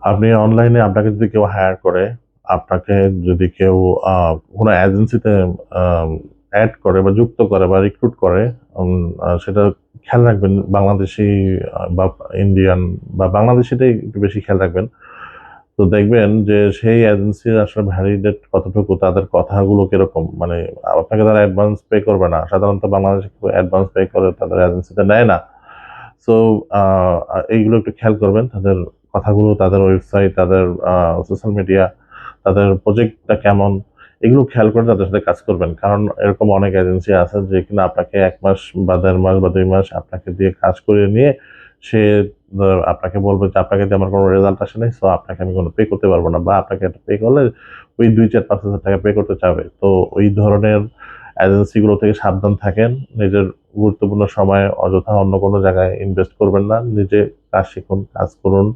আপনি অনলাইনে আপনাকে যদি কেউ হায়ার করে, আপনাকে যদি কেউ কোনো এজেন্সিতে এড করে বা যুক্ত করে বা রিক্রুট করে, সেটা খেয়াল রাখবেন বাংলাদেশি বা ইন্ডিয়ান বা বাংলাদেশিটাই একটু বেশি খেয়াল রাখবেন। তো দেখবেন যে সেই এজেন্সির আসলে ভ্যালিডেট কতটুকু, তাদের কথাগুলো কিরকম, মানে আপনাকে তারা অ্যাডভান্স পে করবে না। সাধারণত বাংলাদেশে কেউ অ্যাডভান্স পে করে তাদের এজেন্সিতে নেয় না। সো এইগুলো একটু খেয়াল করবেন, তাদের কথাগুলো, তাদের ওয়েবসাইট, তাদের সোশ্যাল মিডিয়া, তাদের প্রজেক্টটা কেমন, এগুলো খেয়াল করে তাদের সাথে কাজ করবেন। কারণ এরকম অনেক এজেন্সি আছে যে কিনা আপনাকে ১ মাস বা ১.৫ মাস বা ২ মাস আপনাকে দিয়ে কাজ করিয়ে নিয়ে সে আপনাকে বলবে যে আপনাকে দিয়ে আমার কোনো রেজাল্ট আসে নাই, সো আপনাকে আমি কোনো পে করতে পারব না। বা আপনাকে একটা পে করলে ওই ২, ৪, ৫,০০০ টাকা পে করতে চাবে। তো ওই ধরনের এজেন্সিগুলো থেকে সাবধান থাকেন। নিজের গুরুত্বপূর্ণ সময়ে অযথা অন্য কোনো জায়গায় ইনভেস্ট করবেন না। নিজে কাজ শিখুন, কাজ করুন।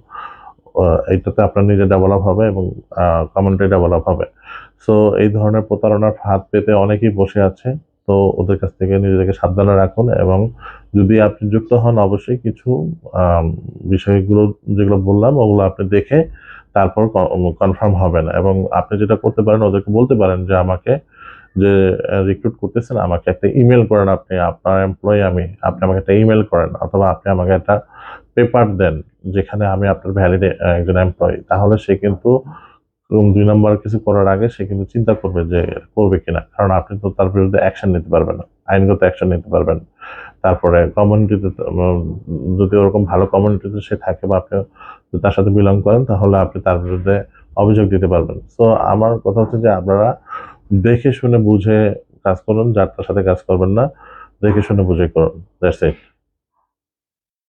আ এইটাতে আপনার নিজের ডেভেলপ হবে এবং কমিউনিটি ডেভেলপ হবে। সো এই ধরনের প্রতারণার ফাঁদ পেতে অনেকেই বসে আছে। তো ওদের কাছ থেকে নিজেদেরকে সাবধানে রাখুন এবং যদি আপনি যুক্ত হন অবশ্যই কিছু আম বিষয়গুলো যেগুলো বললাম ওগুলো আপনি দেখে তারপর কনফার্ম হবেন এবং আপনি যেটা করতে পারেন ওদেরকে বলতে পারেন যে আমাকে যে রিক্রুট করতেছেন আমাকে একটা ইমেইল করেন, আপনি আপনার এমপ্লয়ি আমি। আপনি আমাকে একটা ইমেইল করেন অথবা আপনি আমাকে একটা পেপার দেন যেখানে আমি আপনার ভ্যালিড একজন এমপ্লয়ি। তাহলে সে কিন্তু ২ নাম্বার কিছু করার আগে সে কিন্তু চিন্তা করবে যে করবে কিনা। কারণ আপনি তো তার বিরুদ্ধে অ্যাকশন নিতে পারবেন না। আইনগত অ্যাকশন নিতে পারবেন। তারপরে কমিউনিটিতে যদি ওরকম ভালো কমিউনিটিতে সে থাকে বা আপনি যদি তার সাথে বিলং করেন তাহলে আপনি তার বিরুদ্ধে অভিযোগ দিতে পারবেন। সো আমার কথা হচ্ছে যে আপনারা দেখে শুনে বুঝে কাজ করুন। যার তার সাথে কাজ করবেন না। দেখে শুনে বুঝে করুন। That's it.